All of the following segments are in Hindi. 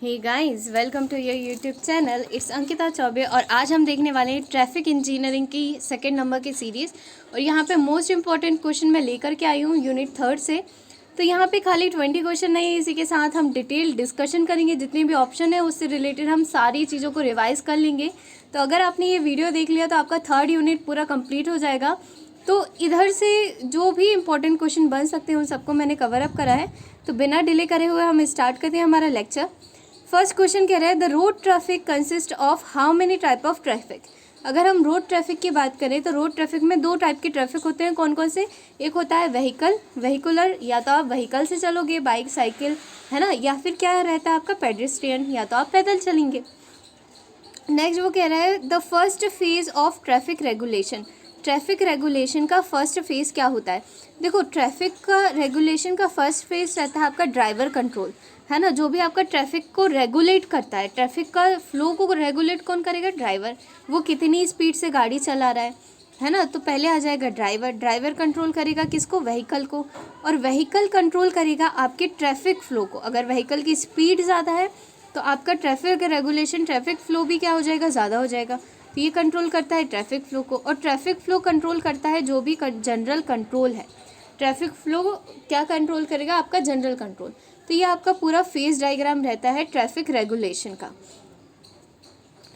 Hey guys, welcome to your YouTube channel. It's Ankita Choubey और आज हम देखने वाले हैं ट्रैफिक इंजीनियरिंग की सेकंड नंबर की सीरीज़। और यहाँ पे मोस्ट इंपॉर्टेंट क्वेश्चन मैं लेकर के आई हूँ यूनिट 3 से। तो यहाँ पे खाली 20 क्वेश्चन नहीं है, इसी के साथ हम डिटेल डिस्कशन करेंगे। जितने भी ऑप्शन है उससे रिलेटेड हम सारी चीज़ों को रिवाइज़ कर लेंगे। तो अगर आपने ये वीडियो देख लिया तो आपका 3rd यूनिट पूरा कंप्लीट हो जाएगा। तो इधर से जो भी इंपॉर्टेंट क्वेश्चन बन सकते हैं उन सबको मैंने कवर अप करा है। तो बिना डिले करे हुए हम स्टार्ट करते हैं हमारा लेक्चर। फर्स्ट क्वेश्चन कह रहा है the road traffic consist of how many type of traffic. अगर हम रोड ट्रैफिक की बात करें तो रोड ट्रैफिक में 2 टाइप के ट्रैफिक होते हैं। कौन कौन से? एक होता है व्हीकुलर, या तो आप व्हीकल से चलोगे, बाइक, साइकिल, है ना, या फिर क्या रहता है आपका पेडेस्ट्रियन, या तो आप पैदल चलेंगे। नेक्स्ट वो कह रहा है the first phase of traffic regulation. Traffic regulation का फर्स्ट फेज क्या होता है? देखो, ट्रैफिक का रेगुलेशन का फर्स्ट फेज रहता है आपका ड्राइवर कंट्रोल, है ना। जो भी आपका ट्रैफिक को रेगुलेट करता है, ट्रैफिक का फ्लो को रेगुलेट कौन करेगा? ड्राइवर। वो कितनी स्पीड से गाड़ी चला रहा है ना। तो पहले आ जाएगा ड्राइवर कंट्रोल करेगा किसको? व्हीकल को। और व्हीकल कंट्रोल करेगा आपके ट्रैफिक फ्लो को। अगर व्हीकल की स्पीड ज़्यादा है तो आपका ट्रैफिक रेगुलेशन, ट्रैफिक फ्लो भी क्या हो जाएगा? ज़्यादा हो जाएगा। तो ये कंट्रोल करता है ट्रैफिक फ्लो को। और ट्रैफिक फ्लो कंट्रोल करता है जो भी जनरल कंट्रोल है। ट्रैफिक फ्लो क्या कंट्रोल करेगा? आपका जनरल कंट्रोल। तो ये आपका पूरा फेज डायग्राम रहता है ट्रैफिक रेगुलेशन का।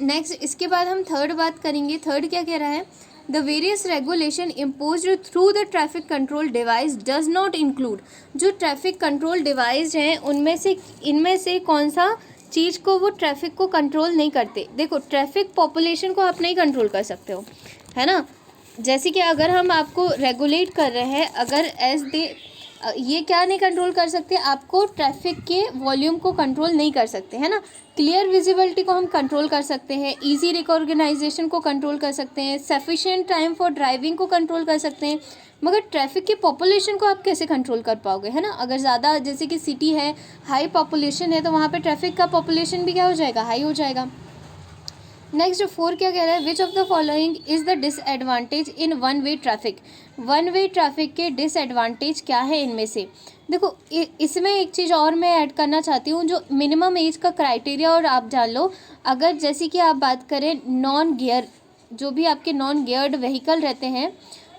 नेक्स्ट, इसके बाद हम थर्ड बात करेंगे। थर्ड क्या कह रहा है? The various regulation imposed through the traffic control device does not include. जो ट्रैफिक कंट्रोल डिवाइस हैं इनमें से कौन सा चीज़ को वो ट्रैफिक को कंट्रोल नहीं करते? देखो, ट्रैफिक पॉपुलेशन को आप नहीं कंट्रोल कर सकते हो, है ना। जैसे कि अगर हम आपको रेगुलेट कर रहे हैं, अगर ये क्या नहीं कंट्रोल कर सकते? आपको ट्रैफिक के वॉल्यूम को कंट्रोल नहीं कर सकते, है ना। क्लियर विजिबिलिटी को हम कंट्रोल कर सकते हैं, इजी रिकॉग्नाइजेशन को कंट्रोल कर सकते हैं, सफिशिएंट टाइम फॉर ड्राइविंग को कंट्रोल कर सकते हैं। मगर ट्रैफिक की पॉपुलेशन को आप कैसे कंट्रोल कर पाओगे, है ना। अगर ज़्यादा, जैसे कि सिटी है, हाई पॉपुलेशन है, तो वहाँ पे ट्रैफिक का पॉपुलेशन भी क्या हो जाएगा? हाई हो जाएगा। नेक्स्ट 4 क्या कह रहा है? Which of the following is the disadvantage in one way traffic. One way traffic के डिसएडवांटेज क्या है इनमें से? देखो, इसमें एक चीज़ और मैं ऐड करना चाहती हूँ, जो मिनिमम एज का क्राइटेरिया और आप जान लो। अगर जैसे कि आप बात करें नॉन गियर, जो भी आपके नॉन गियर्ड व्हीकल रहते हैं,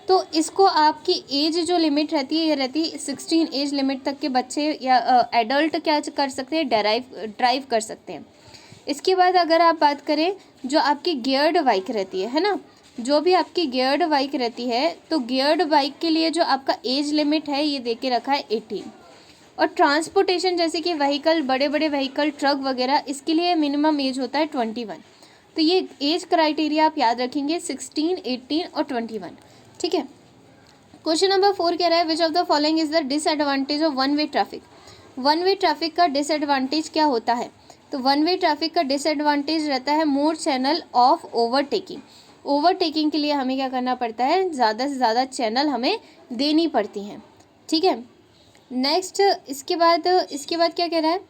तो इसको आपकी एज जो लिमिट रहती है, ये रहती है 16 एज लिमिट तक के बच्चे या एडल्ट क्या कर सकते हैं? ड्राइव कर सकते हैं। इसके बाद अगर आप बात करें जो आपकी गियर्ड बाइक रहती है ना, जो भी आपकी गियर्ड बाइक रहती है, तो गियर्ड बाइक के लिए जो आपका एज लिमिट है ये दे के रखा है 18। और ट्रांसपोर्टेशन जैसे कि व्हीकल, बड़े बड़े व्हीकल, ट्रक वगैरह, इसके लिए मिनिमम एज होता है 21। तो ये एज क्राइटेरिया आप याद रखेंगे, 16, 18 और 21, ठीक है। क्वेश्चन नंबर 4 कह रहा है which of the following is the disadvantage of one way traffic. One way traffic का डिसएडवांटेज क्या होता है? तो वन वे ट्रैफिक का डिसएडवांटेज रहता है मोर चैनल ऑफ ओवरटेकिंग। ओवरटेकिंग के लिए हमें क्या करना पड़ता है? ज़्यादा से ज़्यादा चैनल हमें देनी पड़ती हैं, ठीक है। नेक्स्ट, इसके बाद क्या कह रहा है?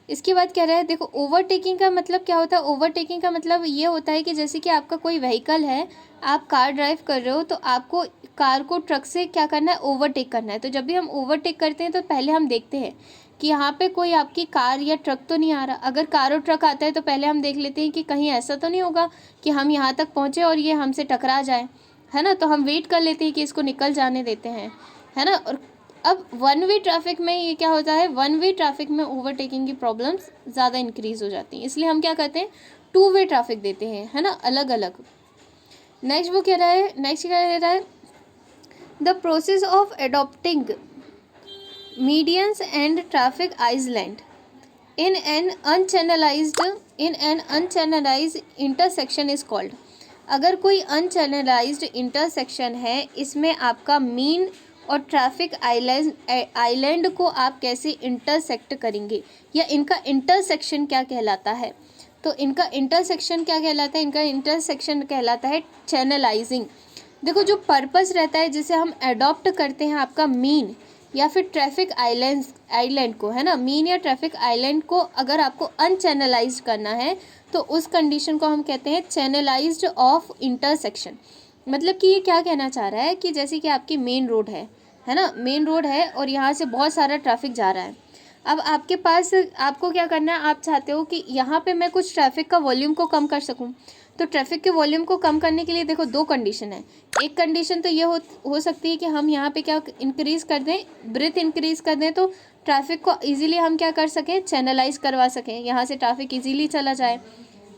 इसके बाद कह रहा है, देखो, ओवरटेकिंग का मतलब क्या होता है? ओवरटेकिंग का मतलब ये होता है कि जैसे कि आपका कोई व्हीकल है, आप कार ड्राइव कर रहे हो, तो आपको कार को ट्रक से क्या करना है? ओवरटेक करना है। तो जब भी हम ओवरटेक करते हैं तो पहले हम देखते हैं कि यहाँ पे कोई आपकी कार या ट्रक तो नहीं आ रहा। अगर कार और ट्रक आता है तो पहले हम देख लेते हैं कि कहीं ऐसा तो नहीं होगा कि हम यहाँ तक पहुँचे और ये हमसे टकरा जाए, है ना। तो हम वेट कर लेते हैं कि इसको निकल जाने देते हैं, है ना। और अब वन वे ट्रैफिक में ये क्या होता है? वन वे ट्रैफिक में ओवरटेकिंग की प्रॉब्लम्स ज़्यादा इंक्रीज हो जाती हैं, इसलिए हम क्या करते हैं? 2 वे ट्रैफिक देते हैं, है ना, अलग अलग। नेक्स्ट वो कह रहा है, नेक्स्ट क्या कह रहा है? The process of adopting medians and traffic island in an unchannelized intersection is called। अगर कोई unchannelized intersection है, इसमें आपका मीन और ट्रैफिक आइलैंड को आप कैसे इंटरसेक्ट करेंगे, या इनका इंटरसेक्शन क्या कहलाता है? तो इनका इंटरसेक्शन क्या कहलाता है? इनका इंटरसेक्शन कहलाता है चैनलाइजिंग। देखो, जो पर्पस रहता है जिसे हम अडॉप्ट करते हैं, आपका मीन या फिर ट्रैफिक आइलैंड को, है ना, मीन या ट्रैफिक आइलैंड को अगर आपको अनचैनलाइज करना है तो उस कंडीशन को हम कहते हैं चैनलाइज्ड ऑफ इंटरसेक्शन। मतलब कि ये क्या कहना चाह रहा है कि जैसे कि आपकी मेन रोड है ना, मेन रोड है और यहाँ से बहुत सारा ट्रैफिक जा रहा है। अब आपके पास, आपको क्या करना है, आप चाहते हो कि यहाँ पे मैं कुछ ट्रैफिक का वॉल्यूम को कम कर सकूँ। तो ट्रैफिक के वॉल्यूम को कम करने के लिए देखो दो कंडीशन है। एक कंडीशन तो ये हो सकती है कि हम यहाँ पे क्या इंक्रीज़ कर दें, ब्रेथ इंक्रीज़ कर दें, तो ट्रैफिक को ईजिली हम क्या कर सकें, चैनलाइज करवा सकें, यहाँ से ट्रैफिक ईजिली चला जाए।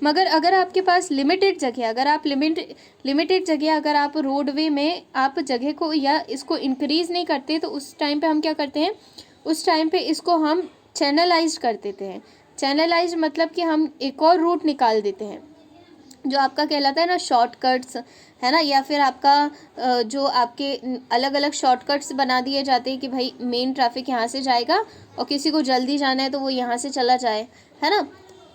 मगर अगर आपके पास लिमिटेड जगह, अगर आप लिमिटेड जगह, अगर आप रोडवे में आप जगह को या इसको इंक्रीज़ नहीं करते, तो उस टाइम पे हम क्या करते हैं, उस टाइम पे इसको हम चैनलाइज कर देते हैं। चैनलाइज मतलब कि हम एक और रूट निकाल देते हैं, जो आपका कहलाता है ना शॉर्टकट्स, है ना, या फिर आपका जो आपके अलग अलग शॉर्टकट्स बना दिए जाते हैं कि भाई मेन ट्रैफिक यहाँ से जाएगा और किसी को जल्दी जाना है तो वो यहाँ से चला जाए, है ना।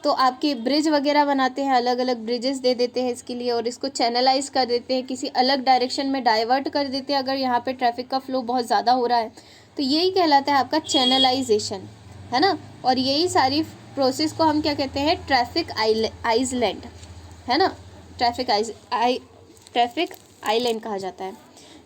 तो आपके ब्रिज वगैरह बनाते हैं, अलग अलग ब्रिजेस दे देते हैं इसके लिए, और इसको चैनलाइज कर देते हैं, किसी अलग डायरेक्शन में डाइवर्ट कर देते हैं अगर यहाँ पे ट्रैफिक का फ्लो बहुत ज़्यादा हो रहा है। तो यही कहलाता है आपका चैनलाइजेशन, है ना। और यही सारी प्रोसेस को हम क्या कहते हैं, ट्रैफिक आइसलैंड, है ना, ट्रैफिक आइलैंड कहा जाता है।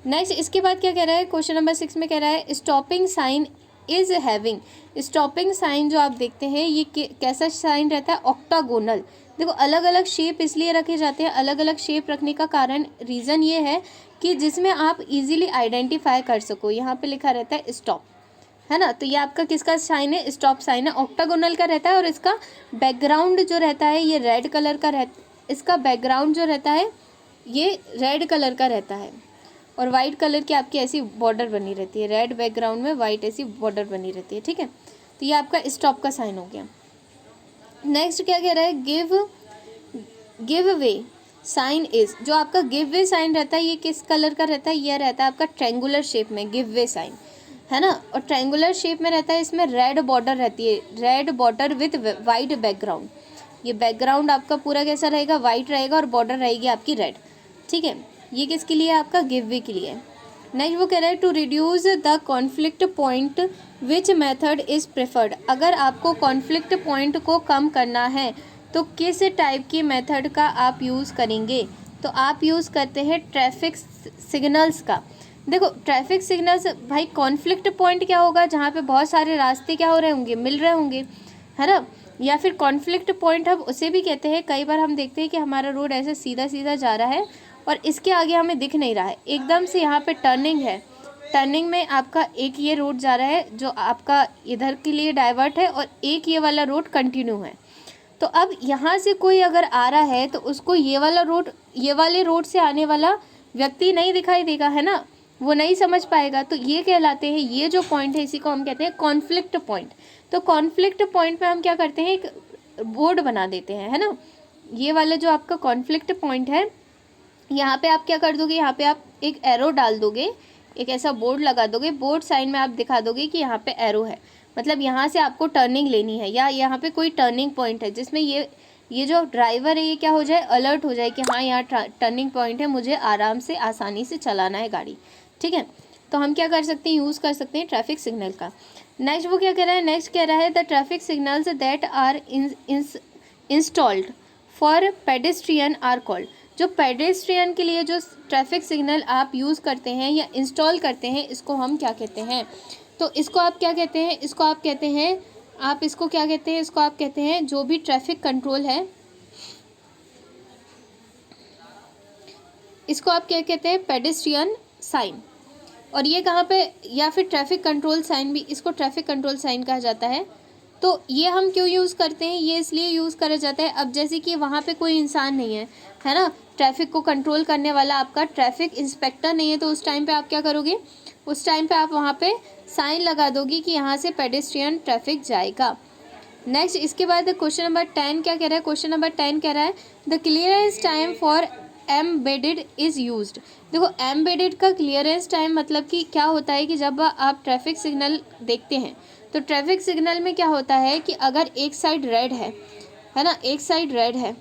नेक्स्ट इसके बाद क्या कह रहा है, क्वेश्चन नंबर 6 में कह रहा है stopping sign is having. Stopping sign जो आप देखते हैं ये कैसा साइन रहता है, ऑक्टागोनल। देखो अलग अलग शेप इसलिए रखे जाते हैं, अलग अलग शेप रखने का कारण रीज़न ये है कि जिसमें आप इजीली आइडेंटिफाई कर सको। यहाँ पे लिखा रहता है स्टॉप, है ना। तो ये आपका किसका साइन है, स्टॉप साइन है, ऑक्टागोनल का रहता है। और इसका बैकग्राउंड जो रहता है ये रेड कलर का इसका बैकग्राउंड जो रहता है ये रेड कलर का रहता है, और वाइट कलर की आपकी ऐसी बॉर्डर बनी रहती है, रेड बैकग्राउंड में वाइट ऐसी बॉर्डर बनी रहती है, ठीक है। तो ये आपका स्टॉप का साइन हो गया। नेक्स्ट क्या कह रहा है, गिव वे साइन इज। जो आपका गिव वे साइन रहता है ये किस कलर का रहता है, ये रहता है आपका ट्रायंगुलर शेप में गिव वे साइन, है ना। और ट्रायंगुलर शेप में रहता है, इसमें रेड बॉर्डर रहती है, red border with white background. ये बैकग्राउंड आपका पूरा कैसा रहेगा, वाइट रहेगा, और बॉर्डर रहेगी आपकी रेड, ठीक है। ये किसके लिए, आपका गिव वे के लिए। नेक्स्ट वो कह रहा है to reduce the conflict point which method is preferred. अगर आपको कॉन्फ्लिक्ट पॉइंट को कम करना है तो किस टाइप की मेथड का आप यूज़ करेंगे, तो आप यूज़ करते हैं ट्रैफिक सिग्नल्स का। देखो ट्रैफिक सिग्नल्स, भाई कॉन्फ्लिक्ट पॉइंट क्या होगा, जहाँ पे बहुत सारे रास्ते क्या हो रहे होंगे, मिल रहे होंगे, है ना। या फिर कॉन्फ्लिक्ट पॉइंट हम उसे भी कहते हैं, कई बार हम देखते हैं कि हमारा रोड ऐसे सीधा सीधा जा रहा है और इसके आगे हमें दिख नहीं रहा है, एकदम से यहाँ पे टर्निंग है, टर्निंग में आपका एक ये रोड जा रहा है जो आपका इधर के लिए डाइवर्ट है, और एक ये वाला रोड कंटिन्यू है। तो अब यहाँ से कोई अगर आ रहा है तो उसको ये वाले रोड से आने वाला व्यक्ति नहीं दिखाई देगा, है ना, वो नहीं समझ पाएगा। तो ये कहलाते हैं, ये जो पॉइंट है इसी को हम कहते हैं कॉन्फ्लिक्ट पॉइंट। तो कॉन्फ्लिक्ट पॉइंट पे हम क्या करते हैं, एक बोर्ड बना देते हैं, है ना। ये वाला जो आपका कॉन्फ्लिक्ट पॉइंट है, यहाँ पे आप क्या कर दोगे, यहाँ पे आप एक एरो डाल दोगे, एक ऐसा बोर्ड लगा दोगे, बोर्ड साइन में आप दिखा दोगे कि यहाँ पे एरो है, मतलब यहाँ से आपको टर्निंग लेनी है, या यहाँ पे कोई टर्निंग पॉइंट है जिसमें ये जो ड्राइवर है ये क्या हो जाए, अलर्ट हो जाए कि हाँ यहाँ टर्निंग पॉइंट है, मुझे आराम से आसानी से चलाना है गाड़ी, ठीक है। तो हम क्या कर सकते हैं, यूज़ कर सकते हैं ट्रैफिक सिग्नल का। नेक्स्ट वो क्या कह रहा है, नेक्स्ट कह रहा है the traffic signals that are installed for pedestrian are called. जो पेडेस्ट्रियन के लिए जो ट्रैफिक सिग्नल आप यूज़ करते हैं या इंस्टॉल करते हैं, इसको हम क्या कहते हैं, तो इसको आप क्या कहते हैं, इसको आप कहते हैं, आप इसको क्या कहते हैं, इसको आप कहते हैं जो भी ट्रैफिक कंट्रोल है, इसको आप क्या कहते हैं, पेडेस्ट्रियन साइन। और ये कहाँ पे, या फिर ट्रैफिक कंट्रोल साइन भी, इसको ट्रैफिक कंट्रोल साइन कहा जाता है। तो ये हम क्यों यूज़ करते हैं, ये इसलिए यूज़ करा जाता है, अब जैसे कि वहाँ पे कोई इंसान नहीं है ना, ट्रैफिक को कंट्रोल करने वाला आपका ट्रैफिक इंस्पेक्टर नहीं है, तो उस टाइम पे आप क्या करोगे, उस टाइम पे आप वहाँ पे साइन लगा दोगे कि यहाँ से पेडेस्ट्रियन ट्रैफिक जाएगा। नेक्स्ट इसके बाद क्वेश्चन नंबर 10 क्या कह रहा है, क्वेश्चन नंबर 10 कह रहा है the clearance time for embedded is used. देखो एम्बेडेड का क्लियरेंस टाइम मतलब कि क्या होता है कि जब आप ट्रैफिक सिग्नल देखते हैं तो ट्रैफिक सिग्नल में क्या होता है कि अगर एक साइड रेड है ना, एक साइड रेड है,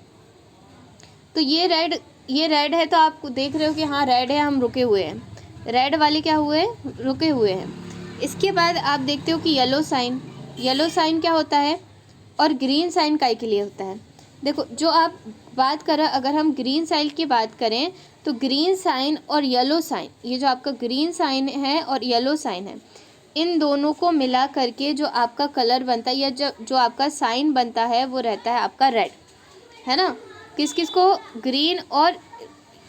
तो ये रेड है तो आप देख रहे हो कि हाँ रेड है, हम रुके हुए हैं, रेड वाले क्या हुए, रुके हुए हैं। इसके बाद आप देखते हो कि येलो साइन क्या होता है, और ग्रीन साइन काय के लिए होता है। देखो जो आप बात करें, अगर हम ग्रीन साइन की बात करें तो ग्रीन साइन और येलो साइन, ये जो आपका ग्रीन साइन है और येलो साइन है, इन दोनों को मिला करके जो आपका कलर बनता है या जो आपका साइन बनता है वो रहता है आपका रेड, है ना। किस किस को, ग्रीन और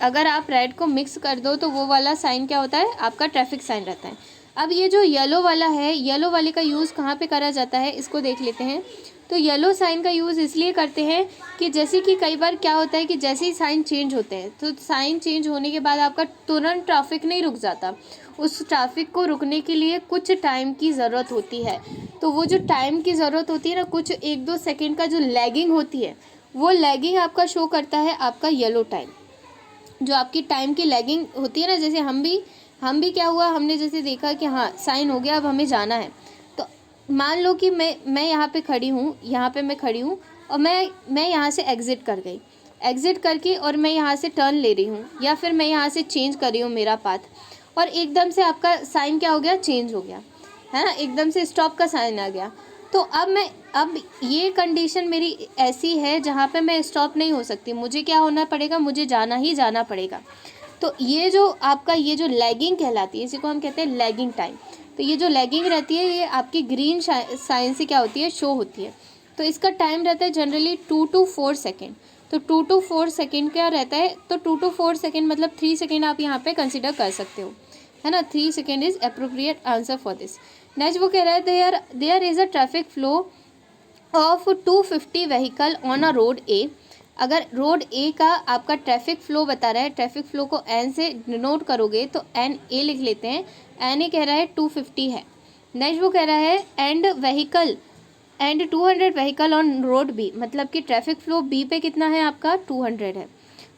अगर आप रेड को मिक्स कर दो तो वो वाला साइन क्या होता है, आपका ट्रैफिक साइन रहता है। अब ये जो येलो वाला है, येलो वाले का यूज़ कहाँ पे करा जाता है, इसको देख लेते हैं। तो येलो साइन का यूज़ इसलिए करते हैं कि जैसे कि कई बार क्या होता है कि जैसे ही साइन चेंज होते हैं तो साइन चेंज होने के बाद आपका तुरंत ट्रैफिक नहीं रुक जाता, उस ट्रैफिक को रुकने के लिए कुछ टाइम की ज़रूरत होती है। तो वो जो टाइम की ज़रूरत होती है ना, कुछ 1-2 सेकेंड का जो लैगिंग होती है, वो लैगिंग आपका शो करता है आपका येलो टाइम। जो आपकी टाइम की लैगिंग होती है ना, जैसे हम भी क्या हुआ, हमने जैसे देखा कि हाँ साइन हो गया, अब हमें जाना है। तो मान लो कि मैं यहाँ पे खड़ी हूँ, यहाँ पे मैं खड़ी हूँ और मैं यहाँ से एग्ज़िट कर गई, एग्ज़िट करके और मैं यहाँ से टर्न ले रही हूँ या फिर मैं यहाँ से चेंज कर रही हूँ मेरा पाथ, और एकदम से आपका साइन क्या हो गया, चेंज हो गया, है ना, एकदम से स्टॉप का साइन आ गया। तो अब ये कंडीशन मेरी ऐसी है जहाँ पे मैं स्टॉप नहीं हो सकती, मुझे क्या होना पड़ेगा, मुझे जाना ही जाना पड़ेगा। तो ये जो आपका ये जो लैगिंग कहलाती है, इसी को हम कहते हैं लैगिंग टाइम। तो ये जो लैगिंग रहती है ये आपकी ग्रीन साइन से क्या होती है, शो होती है। तो इसका टाइम रहता है जनरली 2 to 4 सेकेंड। तो 2 to 4 सेकेंड क्या रहता है, तो 2 to 4 सेकेंड मतलब 3 सेकेंड आप यहाँ पे कंसिडर कर सकते हो, है ना। 3 second is appropriate answer for this. Next वो कह रहा है there is a traffic flow of 250 vehicle on a road A. अगर रोड ए का आपका ट्रैफिक फ्लो बता रहा है, ट्रैफिक फ्लो को एन से डिनोट करोगे तो एन ए लिख लेते हैं, एन ए कह रहा है 250 है। नेक्स्ट वो कह रहा है and 200 vehicle on road B, मतलब कि ट्रैफिक फ्लो बी पे कितना है आपका 200 है।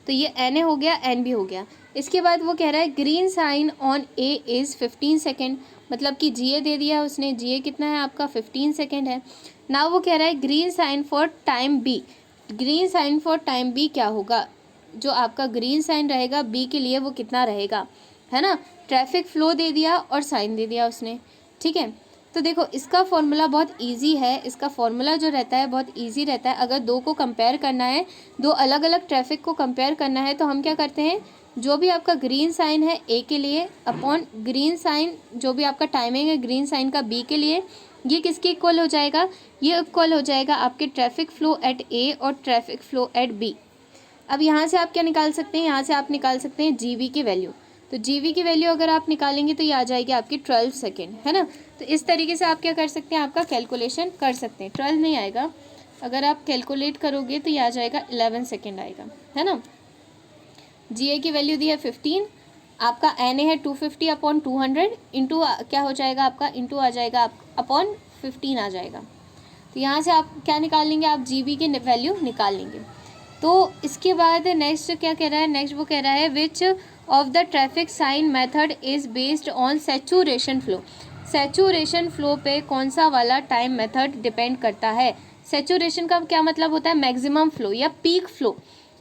तो ये एन ए हो गया, एन बी हो गया। इसके बाद वो कह रहा है green sign on A is 15 second, मतलब कि जी ए दे दिया उसने, जी ए कितना है आपका 15 सेकेंड है। ना वो कह रहा है green sign for time B, green sign for time B क्या होगा, जो आपका ग्रीन साइन रहेगा बी के लिए वो कितना रहेगा, है ना। ट्रैफिक फ्लो दे दिया और साइन दे दिया उसने, ठीक है। तो देखो इसका फॉर्मूला बहुत इजी है, इसका फॉर्मूला जो रहता है बहुत इजी रहता है। अगर दो को कंपेयर करना है, दो अलग अलग ट्रैफिक को कंपेयर करना है तो हम क्या करते हैं, जो भी आपका ग्रीन साइन है ए के लिए अपॉन ग्रीन साइन जो भी आपका टाइमिंग है ग्रीन साइन का बी के लिए, ये किसके इक्वल हो जाएगा, ये इक्वल हो जाएगा आपके ट्रैफिक फ्लो एट ए और ट्रैफिक फ्लो एट बी। अब यहाँ से आप क्या निकाल सकते हैं, यहाँ से आप निकाल सकते हैं जीवी की वैल्यू। तो जीवी की वैल्यू अगर आप निकालेंगे तो ये आ जाएगी आपकी 12 सेकेंड, है ना। तो इस तरीके से आप क्या कर सकते हैं, आपका कैलकुलेशन कर सकते हैं। 12 नहीं आएगा, अगर आप कैलकुलेट करोगे तो ये आ जाएगा 11 सेकेंड आएगा, है ना। जी ए की वैल्यू दी है 15, आपका एन ए है 250 अपॉन 200 इंटू क्या हो जाएगा आपका, इंटू आ जाएगा आप अपॉन 15 आ जाएगा। तो यहाँ से आप क्या निकाल लेंगे, आप जी बी की वैल्यू निकाल लेंगे। तो इसके बाद नेक्स्ट क्या कह रहा है, नेक्स्ट वो कह रहा है which of the traffic sign method is based on saturation flow. Saturation flow पे कौन सा वाला टाइम मेथड डिपेंड करता है। सैचुरेशन का क्या मतलब होता है, मैक्सिमम फ्लो या पीक फ्लो,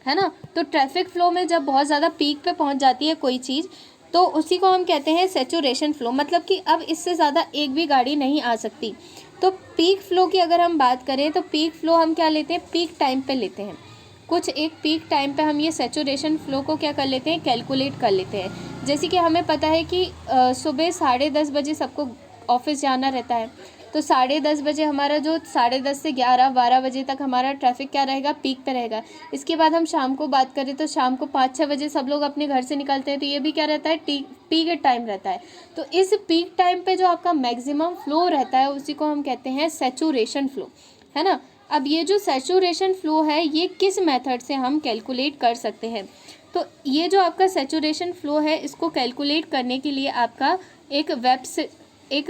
है ना। तो ट्रैफिक फ्लो में जब बहुत ज़्यादा पीक पे पहुंच जाती है कोई चीज़ तो उसी को हम कहते हैं सैचुरेशन फ्लो, मतलब कि अब इससे ज़्यादा एक भी गाड़ी नहीं आ सकती। तो पीक फ्लो की अगर हम बात करें तो पीक फ्लो हम क्या लेते हैं, पीक टाइम पे लेते हैं। कुछ एक पीक टाइम पे हम ये सैचुरेशन फ्लो को क्या कर लेते हैं, कैलकुलेट कर लेते हैं। जैसे कि हमें पता है कि सुबह 10:30 बजे सबको ऑफिस जाना रहता है, तो 10:30 बजे हमारा जो 10:30 से 11-12 बजे तक हमारा ट्रैफिक क्या रहेगा, पीक पे रहेगा। इसके बाद हम शाम को बात करें तो शाम को 5-6 बजे सब लोग अपने घर से निकलते हैं, तो ये भी क्या रहता है, पीक टाइम रहता है। तो इस पीक टाइम पे जो आपका मैक्सिमम फ्लो रहता है उसी को हम कहते हैं सैचुरेशन फ्लो, है ना। अब ये जो सैचुरेशन फ्लो है ये किस मेथड से हम कैलकुलेट कर सकते हैं, तो ये जो आपका सैचुरेशन फ्लो है इसको कैलकुलेट करने के लिए आपका एक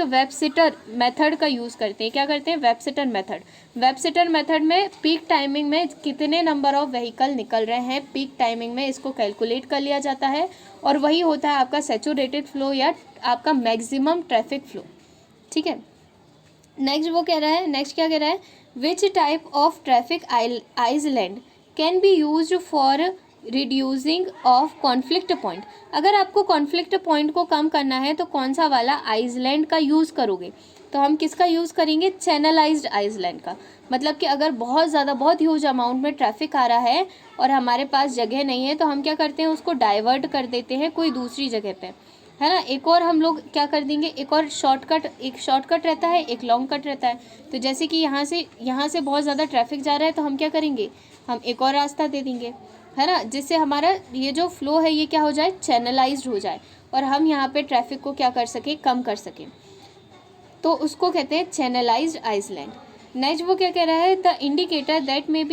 वेबसिटर मेथड का यूज़ करते हैं। क्या करते हैं, वेबसिटर मेथड। वेबसिटर मेथड में पीक टाइमिंग में कितने नंबर ऑफ व्हीकल निकल रहे हैं पीक टाइमिंग में, इसको कैलकुलेट कर लिया जाता है और वही होता है आपका सैचुरेटेड फ्लो या आपका मैक्सिमम ट्रैफिक फ्लो, ठीक है। नेक्स्ट वो कह रहा है, नेक्स्ट क्या कह रहा है, which type of traffic island can be use for reducing of conflict point. अगर आपको कॉन्फ्लिक्ट पॉइंट को कम करना है तो कौन सा वाला आइसलैंड का यूज़ करोगे, तो हम किसका यूज़ करेंगे, चैनलाइज्ड आइसलैंड का। मतलब कि अगर बहुत ज़्यादा बहुत ह्यूज अमाउंट में ट्रैफिक आ रहा है और हमारे पास जगह नहीं है तो हम क्या करते हैं, उसको डाइवर्ट कर देते हैं कोई दूसरी जगह पे, है ना। एक और हम लोग क्या कर देंगे, एक और शॉर्टकट, एक शॉर्टकट रहता है, एक लॉन्ग कट रहता है। तो जैसे कि यहाँ से बहुत ज़्यादा ट्रैफिक जा रहा है तो हम क्या करेंगे, हम एक और रास्ता दे देंगे, है ना, जिससे हमारा ये जो फ्लो है ये क्या हो जाए, चैनलाइज्ड हो जाए और हम यहाँ पे ट्रैफिक को क्या कर सकें, कम कर सकें। तो उसको कहते हैं चैनलाइज्ड आइसलैंड। नेक्स्ट वो क्या कह रहा है, the indicator that may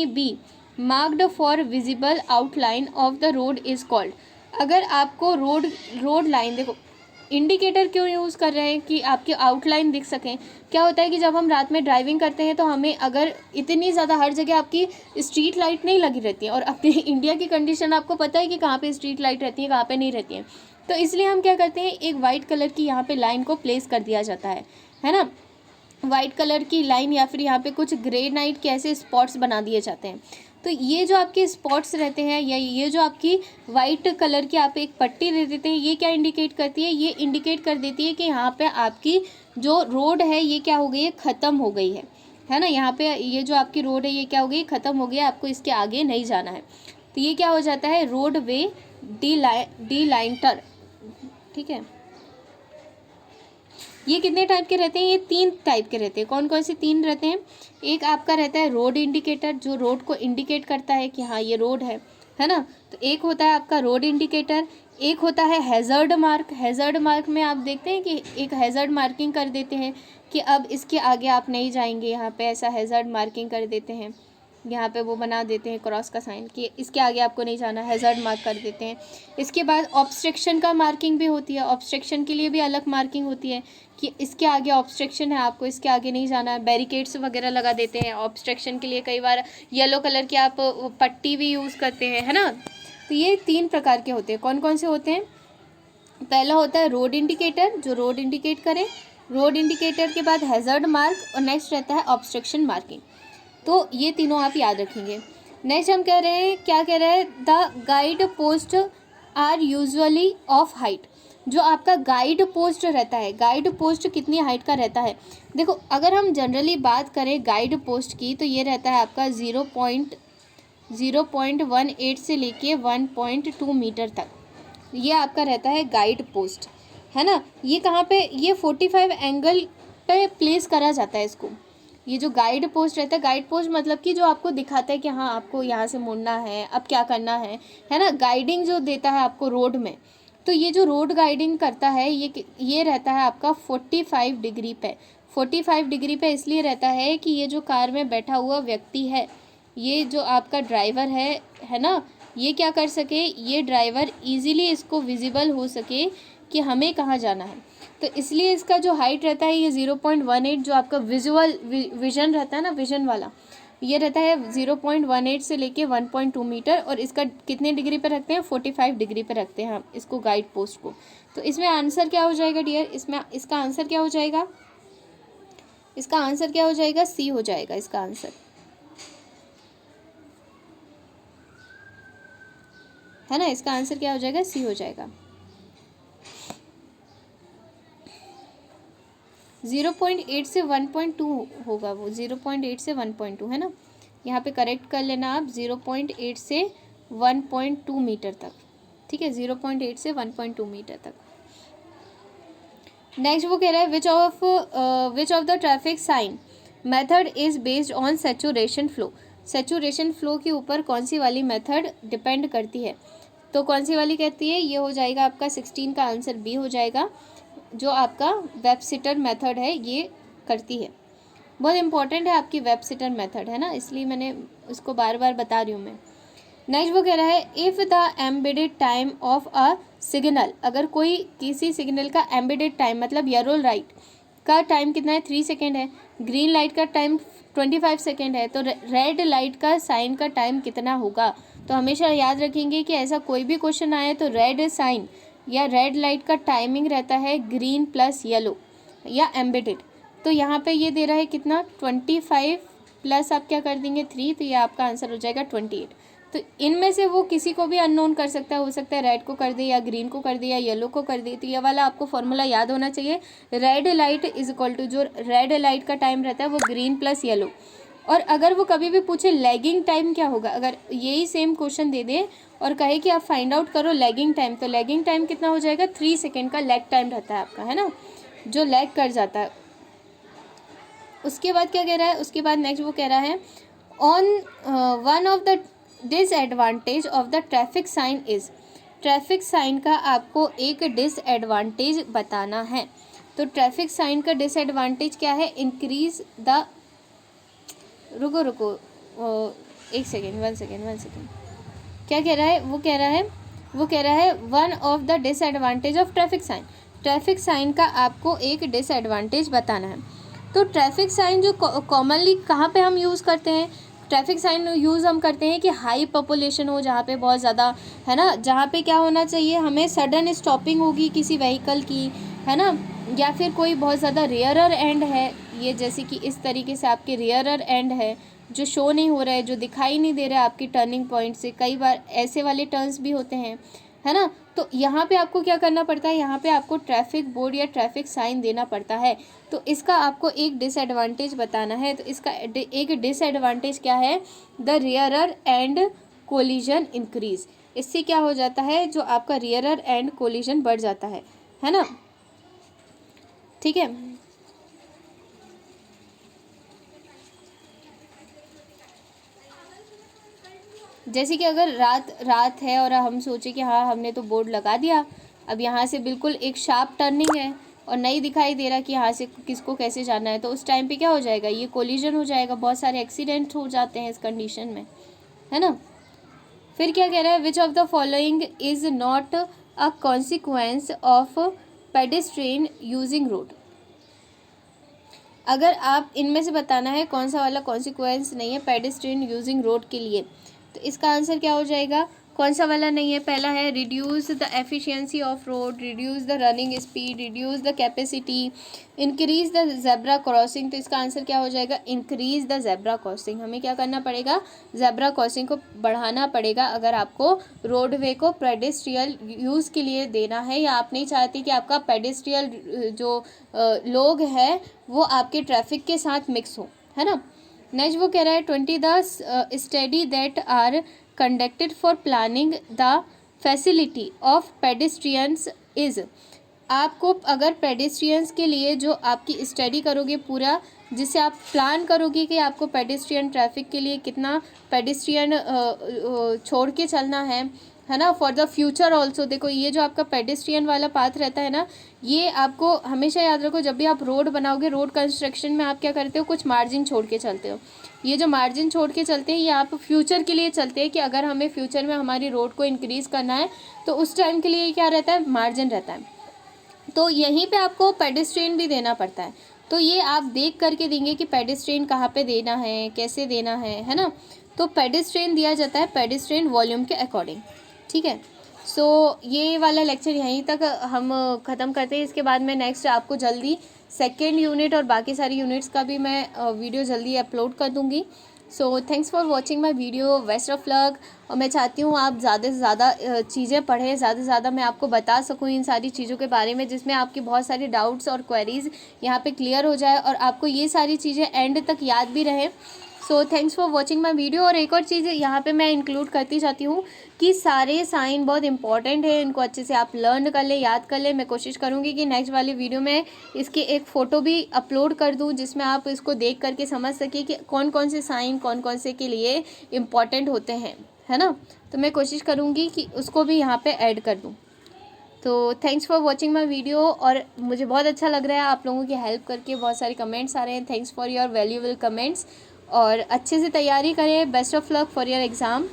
be marked for visible outline of the road is called. अगर आपको रोड लाइन, देखो इंडिकेटर क्यों यूज़ कर रहे हैं कि आपकी आउटलाइन दिख सकें। क्या होता है कि जब हम रात में ड्राइविंग करते हैं तो हमें अगर इतनी ज़्यादा हर जगह आपकी स्ट्रीट लाइट नहीं लगी रहती है, और अपने इंडिया की कंडीशन आपको पता है कि कहाँ पे स्ट्रीट लाइट रहती है, कहाँ पे नहीं रहती है। तो इसलिए हम क्या करते हैं, एक वाइट कलर की यहाँ पे लाइन को प्लेस कर दिया जाता है ना, वाइट कलर की लाइन, या फिर यहाँ पे कुछ ग्रे नाइट के ऐसे स्पॉट्स बना दिए जाते हैं। तो ये जो आपके स्पॉट्स रहते हैं या ये जो आपकी वाइट कलर की आप एक पट्टी दे देते हैं, ये क्या इंडिकेट करती है, ये इंडिकेट कर देती है कि यहाँ पे आपकी जो रोड है ये क्या हो गई है, ख़त्म हो गई है ना। यहाँ पे ये जो आपकी रोड है ये क्या हो गई, ख़त्म हो गई है, आपको इसके आगे नहीं जाना है। तो ये क्या हो जाता है, रोड वे डी लाइनटर, ठीक है। ये कितने टाइप के रहते हैं, ये 3 टाइप के रहते हैं। कौन कौन से 3 रहते हैं, एक आपका रहता है रोड इंडिकेटर, जो रोड को इंडिकेट करता है कि हाँ ये रोड है ना। तो एक होता है आपका रोड इंडिकेटर, एक होता है हैज़र्ड मार्क। हैज़र्ड मार्क में आप देखते हैं कि एक हैज़र्ड मार्किंग कर देते हैं कि अब इसके आगे आप नहीं जाएंगे, यहाँ पे ऐसा हैज़र्ड मार्किंग कर देते हैं, यहाँ पे वो बना देते हैं क्रॉस का साइन कि इसके आगे आपको नहीं जाना, हैज़र्ड मार्क कर देते हैं। इसके बाद ऑब्स्ट्रक्शन का मार्किंग भी होती है, ऑब्स्ट्रक्शन के लिए भी अलग मार्किंग होती है कि इसके आगे ऑब्स्ट्रक्शन है, आपको इसके आगे नहीं जाना है। बैरिकेड्स वगैरह लगा देते हैं ऑब्स्ट्रक्शन के लिए, कई बार येलो कलर की आप पट्टी भी यूज़ करते हैं, है ना। तो ये 3 प्रकार के होते हैं। कौन कौन से होते हैं, पहला होता है रोड इंडिकेटर, जो रोड इंडिकेट करे, रोड इंडिकेटर के बाद हैज़र्ड मार्क, और नेक्स्ट रहता है ऑब्स्ट्रक्शन मार्किंग। तो ये तीनों आप याद रखेंगे। नेक्स्ट हम कह रहे हैं, क्या कह रहे हैं, the guide post are usually of height. जो आपका गाइड पोस्ट रहता है, गाइड पोस्ट कितनी हाइट का रहता है, देखो अगर हम जनरली बात करें गाइड पोस्ट की तो ये रहता है आपका 0.18 से लेके 1.2 मीटर तक, ये आपका रहता है गाइड पोस्ट, है ना। ये कहाँ पे, ये 45 एंगल पे प्लेस करा जाता है इसको। ये जो गाइड पोस्ट रहता है, गाइड पोस्ट मतलब कि जो आपको दिखाता है कि हाँ आपको यहाँ से मुड़ना है, अब क्या करना है ना, गाइडिंग जो देता है आपको रोड में। तो ये जो रोड गाइडिंग करता है ये रहता है आपका 45 डिग्री पे। 45 डिग्री पे इसलिए रहता है कि ये जो कार में बैठा हुआ व्यक्ति है, ये जो आपका ड्राइवर है ना, ये क्या कर सके, ये ड्राइवर इजीली इसको विजिबल हो सके कि हमें कहाँ जाना है। तो इसलिए इसका जो हाइट रहता है ये 0.18, जो आपका विजन रहता है ना, विजन वाला, ये रहता है 0.18 से लेके 1.2 मीटर, और इसका कितने डिग्री पे रखते हैं, 45 डिग्री पे रखते हैं हम इसको, गाइड पोस्ट को। तो इसमें आंसर क्या हो जाएगा डियर, इसमें इसका आंसर क्या हो जाएगा, इसका आंसर क्या हो जाएगा, सी हो जाएगा इसका आंसर, है ना। इसका आंसर क्या हो जाएगा, सी हो जाएगा। 0.8 से 1.2 होगा वो, 0.8 से 1.2, है ना। यहाँ पे करेक्ट कर लेना आप, 0.8 से 1.2 मीटर तक, ठीक है, 0.8 से 1.2 मीटर तक। नेक्स्ट वो कह रहा है which of the traffic sign method is based on saturation flow. Saturation flow के ऊपर कौन सी वाली मेथड डिपेंड करती है, तो कौन सी वाली कहती है, ये हो जाएगा आपका 16 का आंसर बी हो जाएगा, जो आपका वेबसिटर मेथड है ये करती है। बहुत इंपॉर्टेंट है आपकी वेबसिटर मेथड, है ना, इसलिए मैंने उसको बार बार बता रही हूँ मैं। नेक्स्ट वो कह रहा है if the embedded time of a signal, अगर कोई किसी सिग्नल का एम्बेडेड टाइम मतलब येलो लाइट का टाइम कितना है, 3 सेकेंड है, ग्रीन लाइट का टाइम 25 सेकेंड है, तो रेड लाइट का साइन का टाइम कितना होगा। तो हमेशा याद रखेंगे कि ऐसा कोई भी क्वेश्चन आए तो रेड साइन या रेड लाइट का टाइमिंग रहता है ग्रीन प्लस येलो या एम्बेडेड। तो यहाँ पे ये दे रहा है कितना, 25 प्लस आप क्या कर देंगे 3, तो ये आपका आंसर हो जाएगा 28। तो इनमें से वो किसी को भी अननोन कर सकता है, हो सकता है रेड को कर दे या ग्रीन को कर दे या येलो को कर दे। तो ये वाला आपको फॉर्मूला याद होना चाहिए, red light is equal to, जो रेड लाइट का टाइम रहता है वो ग्रीन प्लस येलो, और अगर वो कभी भी पूछे लैगिंग टाइम क्या होगा, अगर यही सेम क्वेश्चन दे दे और कहे कि आप फाइंड आउट करो लैगिंग टाइम, तो लैगिंग टाइम कितना हो जाएगा, 3 सेकेंड का लैग टाइम रहता है आपका, है ना, जो लैग कर जाता है। उसके बाद क्या कह रहा है, उसके बाद नेक्स्ट वो कह रहा है on one of the disadvantage of the traffic sign is, traffic sign का आपको एक डिसएडवांटेज बताना है। तो ट्रैफिक साइन का डिसएडवांटेज क्या है, इंक्रीज द, रुको रुको एक सेकेंड, वन सेकेंड, क्या कह रहा है, वो कह रहा है one of the disadvantage of traffic sign, traffic sign का आपको एक डिसएडवांटेज बताना है। तो ट्रैफिक साइन जो कॉमनली कहाँ पे हम यूज़ करते हैं, ट्रैफिक साइन यूज़ हम करते हैं कि हाई पॉपुलेशन हो, जहाँ पे बहुत ज़्यादा, है ना, जहाँ पे क्या होना चाहिए, हमें सडन स्टॉपिंग होगी किसी व्हीकल की, है ना, या फिर कोई बहुत ज़्यादा रेयरर एंड है, ये जैसे कि इस तरीके से आपके रेयरर एंड है जो शो नहीं हो रहा है, जो दिखाई नहीं दे रहा है आपकी टर्निंग पॉइंट से, कई बार ऐसे वाले टर्न्स भी होते हैं, है ना। तो यहाँ पे आपको क्या करना पड़ता है, यहाँ पे आपको ट्रैफिक बोर्ड या ट्रैफिक साइन देना पड़ता है। तो इसका आपको एक डिसएडवांटेज बताना है। तो इसका एक डिसएडवांटेज क्या है, द रियरर एंड कोलिजन इंक्रीज, इससे क्या हो जाता है, जो आपका रियरर एंड कोलिजन बढ़ जाता है ना, ठीक है। जैसे कि अगर रात है और हम सोचे कि हाँ हमने तो बोर्ड लगा दिया, अब यहाँ से बिल्कुल एक शार्प टर्निंग है और नहीं दिखाई दे रहा कि यहाँ से किसको कैसे जाना है, तो उस टाइम पे क्या हो जाएगा, ये कोलिजन हो जाएगा, बहुत सारे एक्सीडेंट हो जाते हैं इस कंडीशन में, है ना। फिर क्या कह रहा है, which of the following is not a consequence of pedestrian using road, अगर आप इनमें से बताना है कौन सा वाला कॉन्सिक्वेंस नहीं है पेडेस्ट्रियन यूजिंग रोड के लिए, तो इसका आंसर क्या हो जाएगा, कौन सा वाला नहीं है, पहला है reduce the efficiency of road, reduce the running speed, reduce the capacity, increase the zebra crossing, तो इसका आंसर क्या हो जाएगा, इंक्रीज द जेब्रा क्रॉसिंग। हमें क्या करना पड़ेगा, जेब्रा क्रॉसिंग को बढ़ाना पड़ेगा अगर आपको रोडवे को पेडेस्ट्रियल यूज़ के लिए देना है, या आप नहीं चाहती कि आपका पेडेस्ट्रियल जो लोग हैं वो आपके ट्रैफिक के साथ मिक्स हो, है ना। नेक्स्ट वो कह रहा है 20 the study that are conducted for planning the facility of pedestrians is, आपको अगर पेडेस्ट्रियंस के लिए जो आपकी स्टडी करोगे पूरा, जिससे आप प्लान करोगे कि आपको पेडेस्ट्रियन ट्रैफिक के लिए कितना पेडेस्ट्रियन छोड़ के चलना है ना, फॉर द फ्यूचर ऑल्सो। देखो ये जो आपका पेडेस्ट्रियन वाला पाथ रहता है ना, ये आपको हमेशा याद रखो, जब भी आप रोड बनाओगे, रोड कंस्ट्रक्शन में आप क्या करते हो, कुछ मार्जिन छोड़ के चलते हो। ये जो मार्जिन छोड़ के चलते हैं ये आप फ्यूचर के लिए चलते हैं कि अगर हमें फ्यूचर में हमारी रोड को इंक्रीज़ करना है तो उस टाइम के लिए क्या रहता है, मार्जिन रहता है। तो यहीं पे आपको पेडेस्ट्रियन भी देना पड़ता है, तो ये आप देख करके देंगे कि पेडेस्ट्रियन कहाँ पे देना है, कैसे देना है ना। तो पेडेस्ट्रियन दिया जाता है पेडेस्ट्रियन वॉल्यूम के अकॉर्डिंग, ठीक है। सो ये वाला लेक्चर यहीं तक हम ख़त्म करते हैं। इसके बाद में नेक्स्ट आपको जल्दी सेकेंड यूनिट और बाकी सारी यूनिट्स का भी मैं वीडियो जल्दी अपलोड कर दूँगी। So thanks for watching my video, best of luck. और मैं चाहती हूँ आप ज़्यादा से ज़्यादा चीज़ें पढ़ें, ज़्यादा से ज़्यादा मैं आपको बता सकूँ इन सारी चीज़ों के बारे में, जिसमें आपकी बहुत सारी डाउट्स और क्वेरीज़ यहाँ पे क्लियर हो जाए और आपको ये सारी चीज़ें एंड तक याद भी रहें। So thanks for watching my video. और एक और चीज़ यहाँ पे मैं इंक्लूड करती चाहती हूँ कि सारे साइन बहुत इंपॉर्टेंट है, इनको अच्छे से आप लर्न कर लें, याद कर लें। मैं कोशिश करूँगी कि नेक्स्ट वाली वीडियो में इसकी एक फ़ोटो भी अपलोड कर दूँ, जिसमें आप इसको देख करके समझ सकें कि कौन कौन से साइन कौन कौन से के लिए इम्पॉर्टेंट होते हैं, है ना। तो मैं कोशिश करूँगी कि उसको भी यहाँ पर ऐड कर दूँ। तो thanks for watching my video. और मुझे बहुत अच्छा लग रहा है आप लोगों की हेल्प करके, बहुत सारे कमेंट्स आ रहे हैं। Thanks for your valuable comments. और अच्छे से तैयारी करें। Best of luck for your exam.